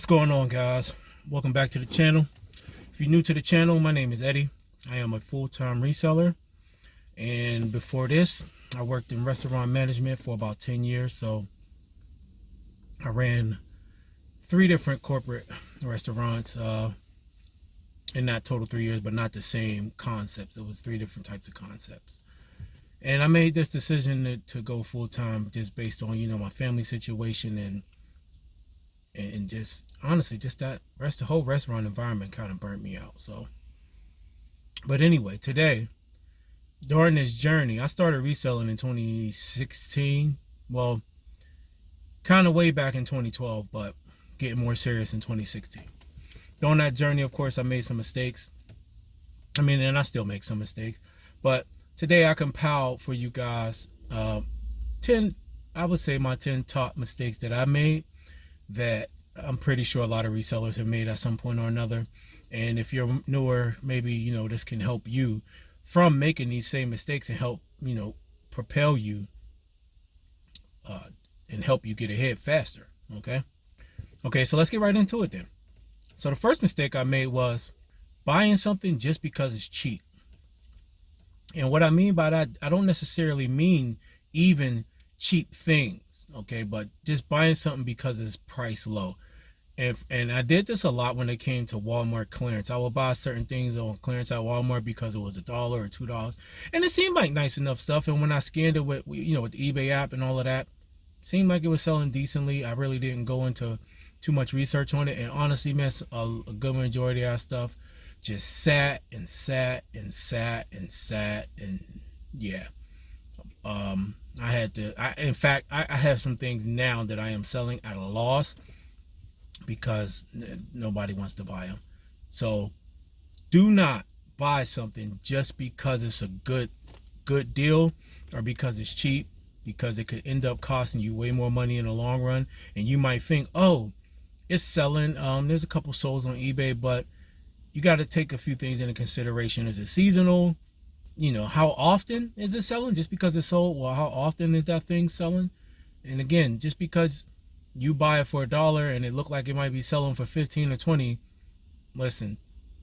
What's going on, guys? Welcome back to the channel. If you're new to the channel, my name is Eddie. I am a full-time reseller, and before this I worked in restaurant management for about 10 years. So I ran 3 different corporate restaurants in that total 3 years, but not the same concepts. It was 3 different types of concepts, and I made this decision to go full-time just based on, you know, my family situation and just honestly, just that the whole restaurant environment kind of burnt me out. So, but anyway, today, during this journey, I started reselling in 2016. Well, kind of way back in 2012, but getting more serious in 2016. During that journey, of course, I made some mistakes. I mean, and I still make some mistakes. But today I compiled for you guys 10, I would say my 10 top mistakes that I made that I'm pretty sure a lot of resellers have made at some point or another. And if you're newer, maybe, you know, this can help you from making these same mistakes and help, you know, propel you and help you get ahead faster. Okay, so let's get right into it then. So the first mistake I made was buying something just because it's cheap. And what I mean by that, I don't necessarily mean even cheap things, okay, but just buying something because it's priced low. And I did this a lot when it came to Walmart clearance. I would buy certain things on clearance at Walmart because it was $1 or $2, and it seemed like nice enough stuff. And when I scanned it with, you know, with the eBay app and all of that, it seemed like it was selling decently. I really didn't go into too much research on it, and honestly, man, a good majority of that stuff just sat and sat and sat and sat, and yeah. I had to, in fact, I have some things now that I am selling at a loss because nobody wants to buy them. So do not buy something just because it's a good deal or because it's cheap, because it could end up costing you way more money in the long run. And you might think, oh, it's selling, there's a couple souls on eBay, but you got to take a few things into consideration. Is it seasonal? You know, how often is it selling? Just because it's sold, well, how often is that thing selling? And again, just because you buy it for $1 and it looked like it might be selling for 15 or 20, listen,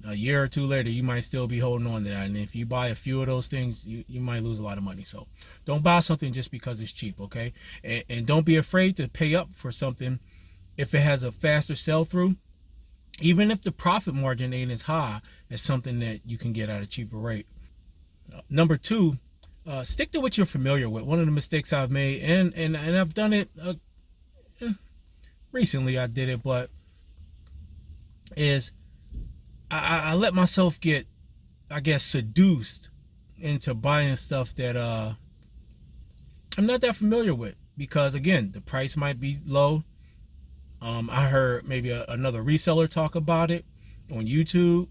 a year or two later, you might still be holding on to that. And if you buy a few of those things, you might lose a lot of money. So don't buy something just because it's cheap, okay? And don't be afraid to pay up for something if it has a faster sell through. Even if the profit margin ain't as high as something that you can get at a cheaper rate. Number 2, stick to what you're familiar with. One of the mistakes I've made, and I've done it recently, I did it, but is I let myself get, I guess, seduced into buying stuff that I'm not that familiar with, because again, the price might be low. I heard maybe another reseller talk about it on YouTube,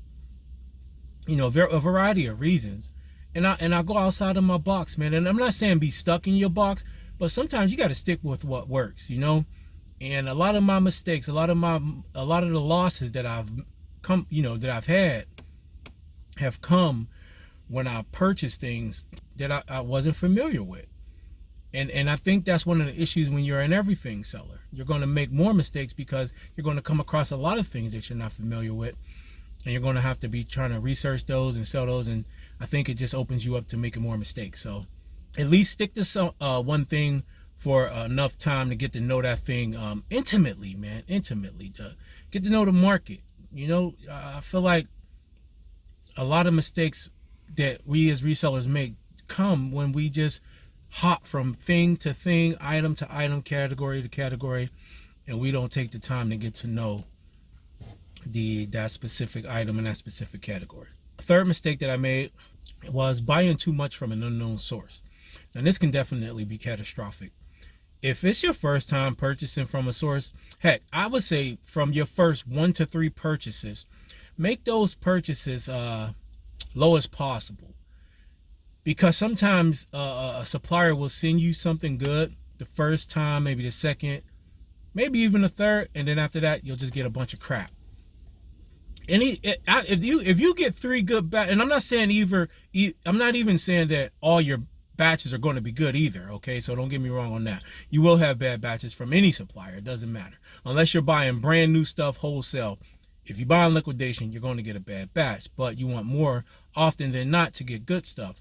you know, a variety of reasons. And I go outside of my box, man. And I'm not saying be stuck in your box, but sometimes you got to stick with what works, you know. And a lot of my mistakes, a lot of the losses that I've had have come when I purchased things that I wasn't familiar with. And I think that's one of the issues when you're an everything seller. You're going to make more mistakes because you're going to come across a lot of things that you're not familiar with. And you're going to have to be trying to research those and sell those. And I think it just opens you up to making more mistakes. So at least stick to some one thing for enough time to get to know that thing intimately, man. Intimately. To get to know the market. You know, I feel like a lot of mistakes that we as resellers make come when we just hop from thing to thing, item to item, category to category, and we don't take the time to get to know that specific item in that specific category. The third mistake that I made was buying too much from an unknown source. Now this can definitely be catastrophic. If it's your first time purchasing from a source, heck, I would say from your first 1 to 3 purchases, make those purchases low as possible. Because sometimes a supplier will send you something good the first time, maybe the second, maybe even the third, and then after that you'll just get a bunch of crap. If you get 3 good and I'm not saying I'm not even saying that all your batches are going to be good either, okay? So don't get me wrong on that. You will have bad batches from any supplier. It doesn't matter. Unless you're buying brand new stuff wholesale. If you buy on liquidation, you're going to get a bad batch, but you want more often than not to get good stuff.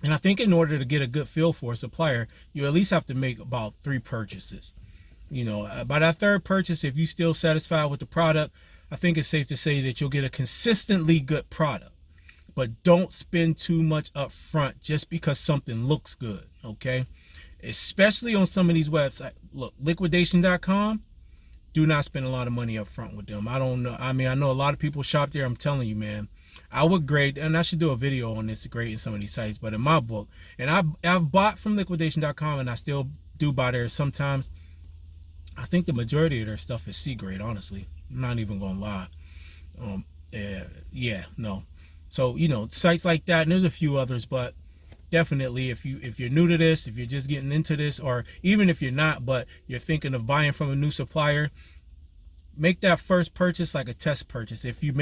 And I think in order to get a good feel for a supplier, you at least have to make about 3 purchases. You know, by that 3rd purchase, if you're still satisfied with the product, I think it's safe to say that you'll get a consistently good product. But don't spend too much up front just because something looks good, okay? Especially on some of these websites. Look, liquidation.com, do not spend a lot of money up front with them. I don't know. I mean, I know a lot of people shop there. I'm telling you, man. I would grade, and I should do a video on this, grading some of these sites, but in my book, and I've bought from liquidation.com, and I still do buy there sometimes. I think the majority of their stuff is C grade, honestly. I'm not even gonna lie. Yeah, no. So, you know, sites like that, and there's a few others, but definitely if you're new to this, if you're just getting into this, or even if you're not, but you're thinking of buying from a new supplier, make that first purchase like a test purchase. If you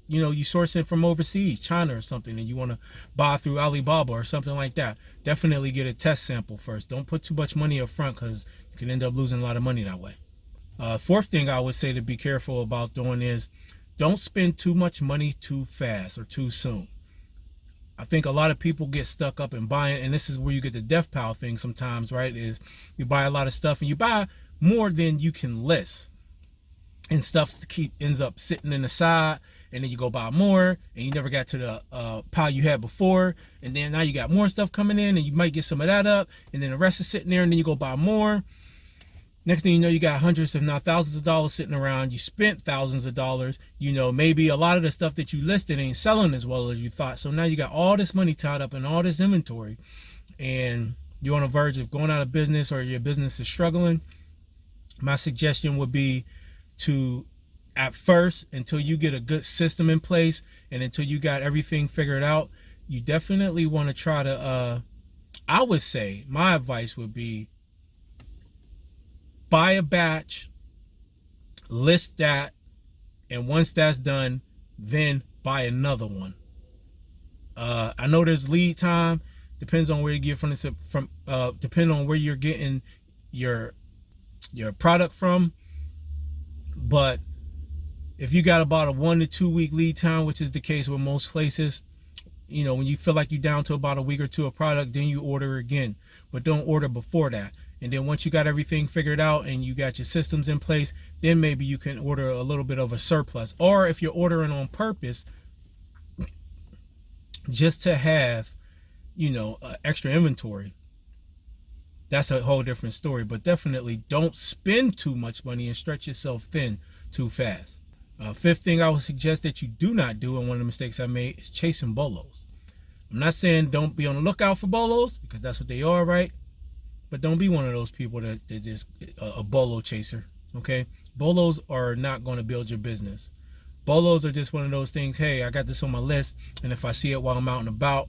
you source it from overseas, China or something, and you want to buy through Alibaba or something like that, definitely get a test sample first. Don't put too much money up front, because you can end up losing a lot of money that way. 4th thing I would say to be careful about doing is don't spend too much money too fast or too soon. I think a lot of people get stuck up in buying, and this is where you get the death pile thing sometimes, right? Is you buy a lot of stuff and you buy more than you can list, and stuff ends up sitting in the side, and then you go buy more, and you never got to the pile you had before, and then now you got more stuff coming in, and you might get some of that up, and then the rest is sitting there, and then you go buy more. Next thing you know, you got hundreds, if not thousands of dollars sitting around. You spent thousands of dollars. You know, maybe a lot of the stuff that you listed ain't selling as well as you thought. So now you got all this money tied up in all this inventory, and you're on the verge of going out of business, or your business is struggling. My suggestion would be to, at first, until you get a good system in place and until you got everything figured out, you definitely want to try to, I would say, my advice would be, buy a batch, list that, and once that's done, then buy another one. I know there's lead time, depends on where you get depending on where you're getting your product from. But if you got about a 1 to 2 week lead time, which is the case with most places, you know, when you feel like you're down to about a week or two of product, then you order again. But don't order before that. And then once you got everything figured out and you got your systems in place, then maybe you can order a little bit of a surplus. Or if you're ordering on purpose, just to have, you know, extra inventory, that's a whole different story. But definitely don't spend too much money and stretch yourself thin too fast. 5th thing I would suggest that you do not do, and one of the mistakes I made, is chasing bolos. I'm not saying don't be on the lookout for bolos, because that's what they are, right? But don't be one of those people that just a bolo chaser, okay? Bolos are not going to build your business. Bolos are just one of those things, hey, I got this on my list, and if I see it while I'm out and about,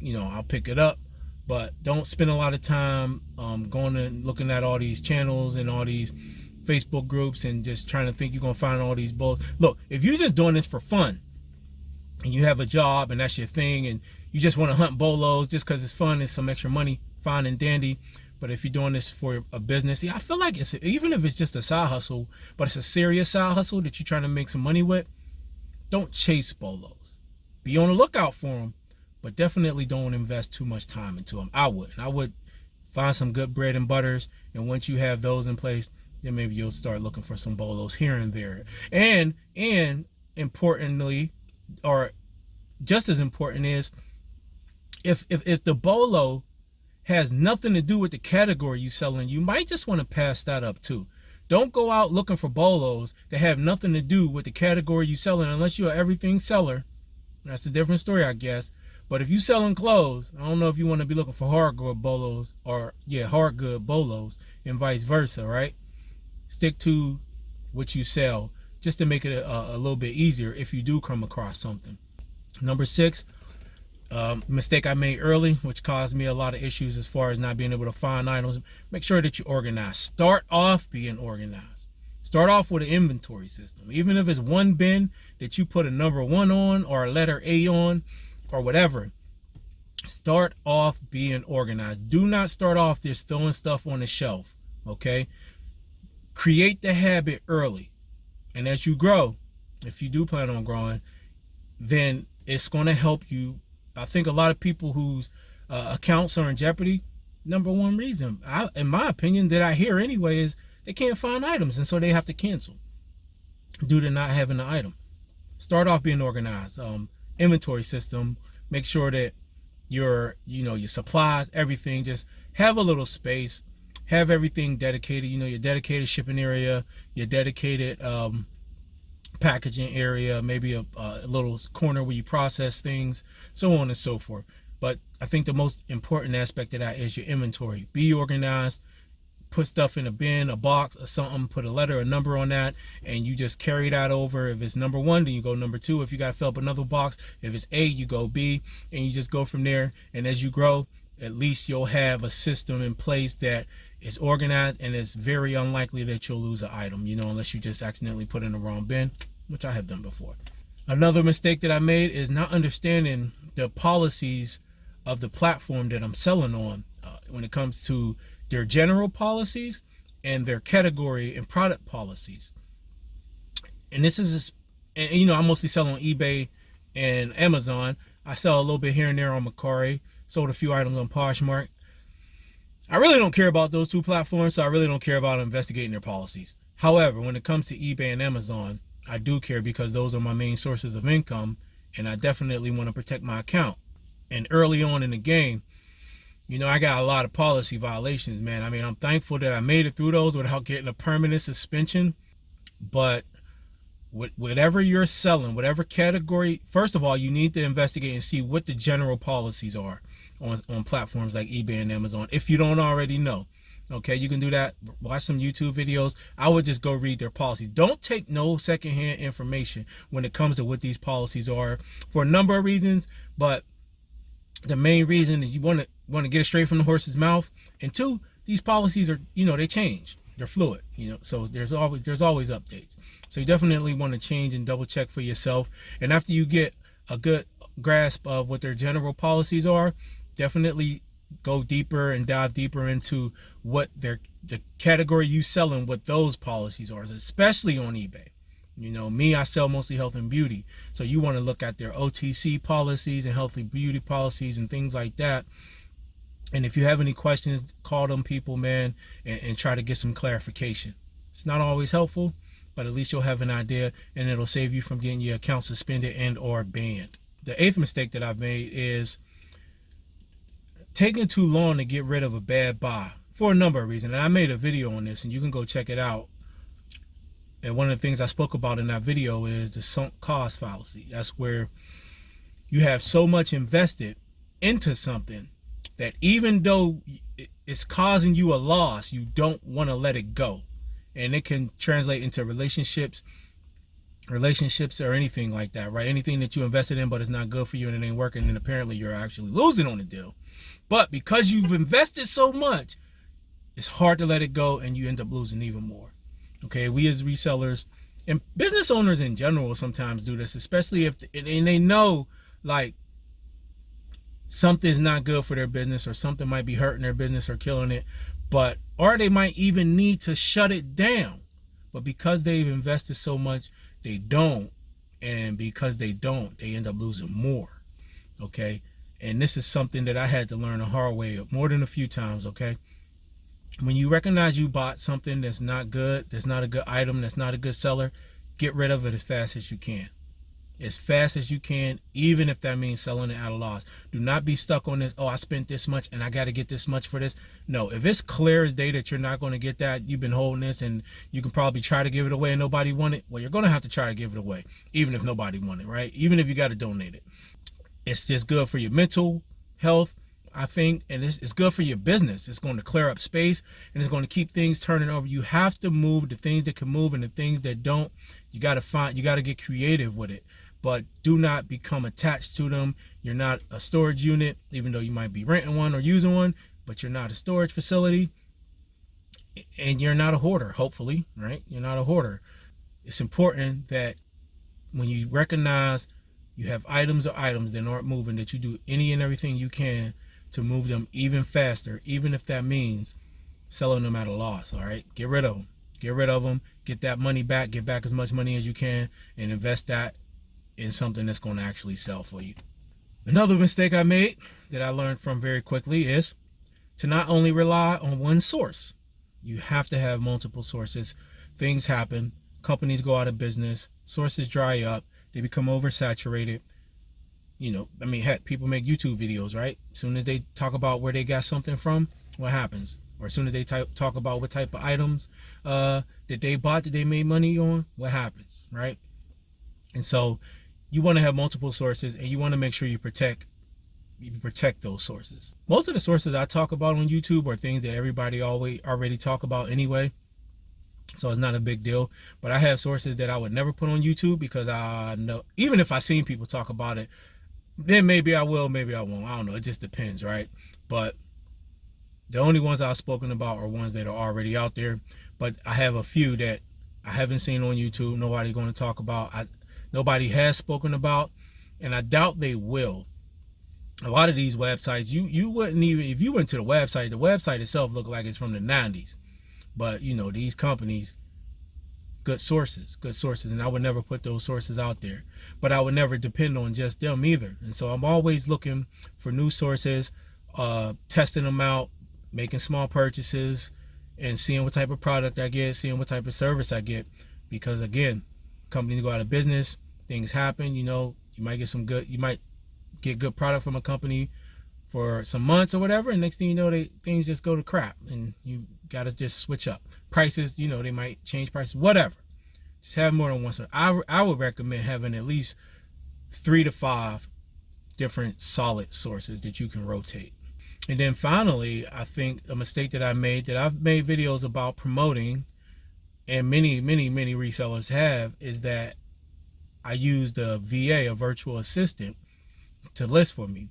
you know, I'll pick it up. But don't spend a lot of time going and looking at all these channels and all these Facebook groups and just trying to think you're going to find all these bolos. Look, if you're just doing this for fun and you have a job and that's your thing and you just want to hunt bolos just because it's fun and some extra money, fine and dandy. But if you're doing this for a business, yeah, I feel like it's, even if it's just a side hustle, but it's a serious side hustle that you're trying to make some money with, don't chase bolos. Be on the lookout for them, but definitely don't invest too much time into them. I would find some good bread and butters, and once you have those in place, then maybe you'll start looking for some bolos here and there. And importantly, or just as important, is if the bolo has nothing to do with the category you selling, you might just want to pass that up too. Don't go out looking for bolos that have nothing to do with the category you selling, unless you're an everything seller. That's a different story, I guess. But if you selling clothes, I don't know if you want to be looking for hardcore bolos, or hard good bolos, and vice versa, right? Stick to what you sell, just to make it a little bit easier if you do come across something. Number 6, mistake I made early, which caused me a lot of issues as far as not being able to find items. Make sure that you organize. Start off being organized. Start off with an inventory system. Even if it's one bin that you put a number 1 on, or a letter A on, or whatever, Start off being organized. Do not start off just throwing stuff on the shelf, okay? Create the habit early. And as you grow, if you do plan on growing, then it's going to help you. I think a lot of people whose accounts are in jeopardy, number one reason, in my opinion, that I hear anyway, is they can't find items, and so they have to cancel due to not having the item. Start off being organized. Inventory system. Make sure that your supplies, everything, just have a little space. Have everything dedicated. Your dedicated shipping area, your dedicated packaging area, maybe a little corner where you process things, so on and so forth. But I think the most important aspect of that is your inventory. Be organized. Put stuff in a bin, a box, or something. Put a letter, a number on that, and you just carry that over. If it's number 1, then you go number 2. If you got to fill up another box, if it's A, you go B, and you just go from there. And as you grow, at least you'll have a system in place that is organized, and it's very unlikely that you'll lose an item, unless you just accidentally put in the wrong bin, which I have done before. Another mistake that I made is not understanding the policies of the platform that I'm selling on when it comes to their general policies and their category and product policies. And this is, I mostly sell on eBay and Amazon. I sell a little bit here and there on Mercari. Sold a few items on Poshmark. I really don't care about those 2 platforms, so I really don't care about investigating their policies. However, when it comes to eBay and Amazon, I do care, because those are my main sources of income, and I definitely want to protect my account. And early on in the game, I got a lot of policy violations, man. I mean, I'm thankful that I made it through those without getting a permanent suspension. But whatever you're selling, whatever category, first of all, you need to investigate and see what the general policies are on platforms like eBay and Amazon, if you don't already know. Okay, you can do that. Watch some YouTube videos. I would just go read their policies. Don't take no secondhand information when it comes to what these policies are, for a number of reasons. But the main reason is you want to get it straight from the horse's mouth. And 2, these policies are, they change. They're fluid, so there's always updates. So you definitely want to change and double check for yourself. And after you get a good grasp of what their general policies are, definitely go deeper and dive deeper into what the category you sell and what those policies are, especially on eBay. Me, I sell mostly health and beauty. So you want to look at their OTC policies and healthy beauty policies and things like that. And if you have any questions, call them people, man, and try to get some clarification. It's not always helpful, but at least you'll have an idea, and it'll save you from getting your account suspended and or banned. The 8th mistake that I've made is taking too long to get rid of a bad buy, for a number of reasons. And I made a video on this, and you can go check it out. And one of the things I spoke about in that video is the sunk cost fallacy. That's where you have so much invested into something that even though it's causing you a loss, you don't want to let it go. And it can translate into relationships or anything like that, right? Anything that you invested in but it's not good for you and it ain't working, and apparently you're actually losing on the deal. But because you've invested so much, it's hard to let it go, and you end up losing even more. Okay, we as resellers and business owners in general sometimes do this, especially if and they know like something's not good for their business, or something might be hurting their business or killing it, or they might even need to shut it down. But because they've invested so much, they don't. And because they don't, they end up losing more. Okay, and this is something that I had to learn the hard way more than a few times. Okay, when you recognize you bought something that's not good, that's not a good item, that's not a good seller, get rid of it as fast as you can. As fast as you can, even if that means selling it at a loss. Do not be stuck on this, oh, I spent this much and I got to get this much for this. No, if it's clear as day that you're not going to get that, you've been holding this and you can probably try to give it away and nobody want it, well, you're going to have to try to give it away, even if nobody want it, right? Even if you got to donate it. It's just good for your mental health, I think, and it's good for your business. It's going to clear up space, and it's going to keep things turning over. You have to move the things that can move, and the things that don't, you got to get creative with it. But do not become attached to them. You're not a storage unit, even though you might be renting one or using one, but you're not a storage facility, and you're not a hoarder, hopefully, right? You're not a hoarder. It's important that when you recognize You have items or items that aren't moving, that you do any and everything you can to move them even faster, even if that means selling them at a loss. All right, get rid of them. Get rid of them. Get that money back. Get back as much money as you can, and invest that in something that's going to actually sell for you. Another mistake I made that I learned from very quickly is to not only rely on one source. You have to have multiple sources. Things happen. Companies go out of business. Sources dry up. They become oversaturated. You know, I mean, heck, people make YouTube videos, right? As soon as they talk about where they got something from, what happens? Or as soon as they talk about what type of items that they bought, that they made money on, what happens, right? And so you want to have multiple sources, and you want to make sure you protect those sources. Most of the sources I talk about on YouTube are things that everybody already talk about anyway, so it's not a big deal. But I have sources that I would never put on YouTube because I know, even if I seen people talk about it, then maybe I will, maybe I won't. I don't know. It just depends, right? But the only ones I've spoken about are ones that are already out there. But I have a few that I haven't seen on YouTube. Nobody's going to talk about. Nobody has spoken about, and I doubt they will. A lot of these websites, you wouldn't even, if you went to the website itself looked like it's from the 90s. But you know, these companies, good sources, and I would never put those sources out there. But I would never depend on just them either. And so I'm always looking for new sources, testing them out, making small purchases, and seeing what type of product I get, seeing what type of service I get. Because again, companies go out of business, things happen. You know, you might get good product from a company for some months or whatever, and next thing you know, things just go to crap, and you got to just switch up prices. You know, they might change prices, whatever. Just have more than one source. I would recommend having at least 3 to 5 different solid sources that you can rotate. And then finally, I think a mistake that I've made videos about promoting, and many resellers have, is that I used a VA, a virtual assistant, to list for me.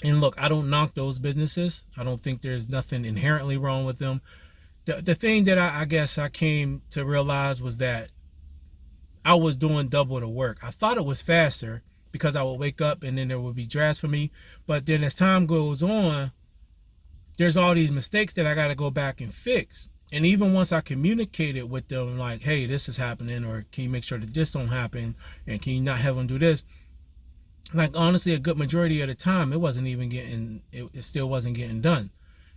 And look, I don't knock those businesses. I don't think there's nothing inherently wrong with them. The thing that I guess I came to realize was that I was doing double the work. I thought it was faster because I would wake up and then there would be drafts for me. But then as time goes on, there's all these mistakes that I got to go back and fix. And even once I communicated with them, like, hey, this is happening, or can you make sure that this don't happen, and can you not have them do this? Like, honestly, a good majority of the time, it still wasn't getting done.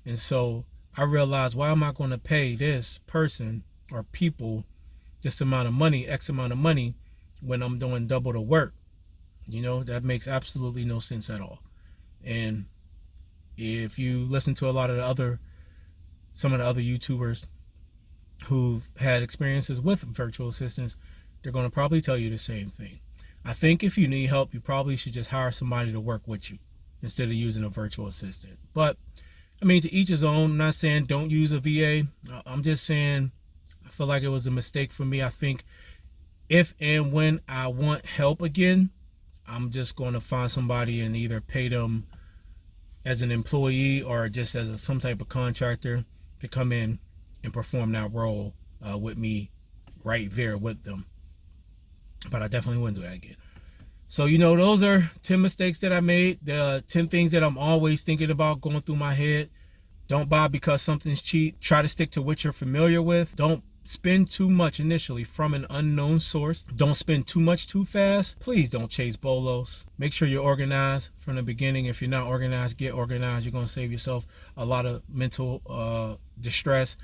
And so I realized, why am I going to pay this person or people this amount of money, X amount of money, when I'm doing double the work? You know, that makes absolutely no sense at all. And if you listen to some of the other YouTubers who've had experiences with virtual assistants, they're going to probably tell you the same thing. I think if you need help, you probably should just hire somebody to work with you instead of using a virtual assistant. But I mean, to each his own. I'm not saying don't use a VA. I'm just saying I feel like it was a mistake for me. I think if and when I want help again, I'm just going to find somebody and either pay them as an employee or just as some type of contractor to come in and perform that role with me right there with them. But I definitely wouldn't do that again. So, you know, those are 10 mistakes that I made. The 10 things that I'm always thinking about going through my head. Don't buy because something's cheap. Try to stick to what you're familiar with. Don't spend too much initially from an unknown source. Don't spend too much too fast. Please don't chase bolos. Make sure you're organized from the beginning. If you're not organized, get organized. You're going to save yourself a lot of mental distress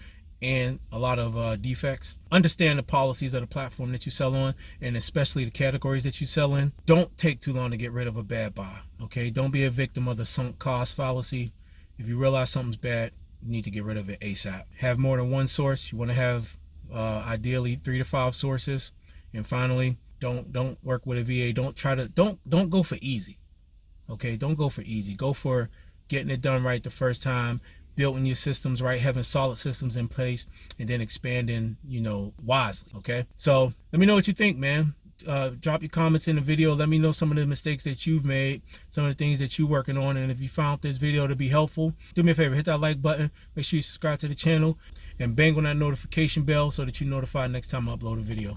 and a lot of defects. Understand the policies of the platform that you sell on, and especially the categories that you sell in. Don't take too long to get rid of a bad buy, okay? Don't be a victim of the sunk cost fallacy. If you realize something's bad, you need to get rid of it ASAP. Have more than one source. You want to have ideally 3 to 5 sources. And finally, don't work with a VA. Don't go for easy, okay? Don't go for easy. Go for getting it done right the first time, building your systems right, having solid systems in place, and then expanding, you know, wisely, okay? So let me know what you think, man. Drop your comments in the video. Let me know some of the mistakes that you've made, some of the things that you're working on. And if you found this video to be helpful, do me a favor, hit that like button, make sure you subscribe to the channel, and bang on that notification bell so that you're notified next time I upload a video.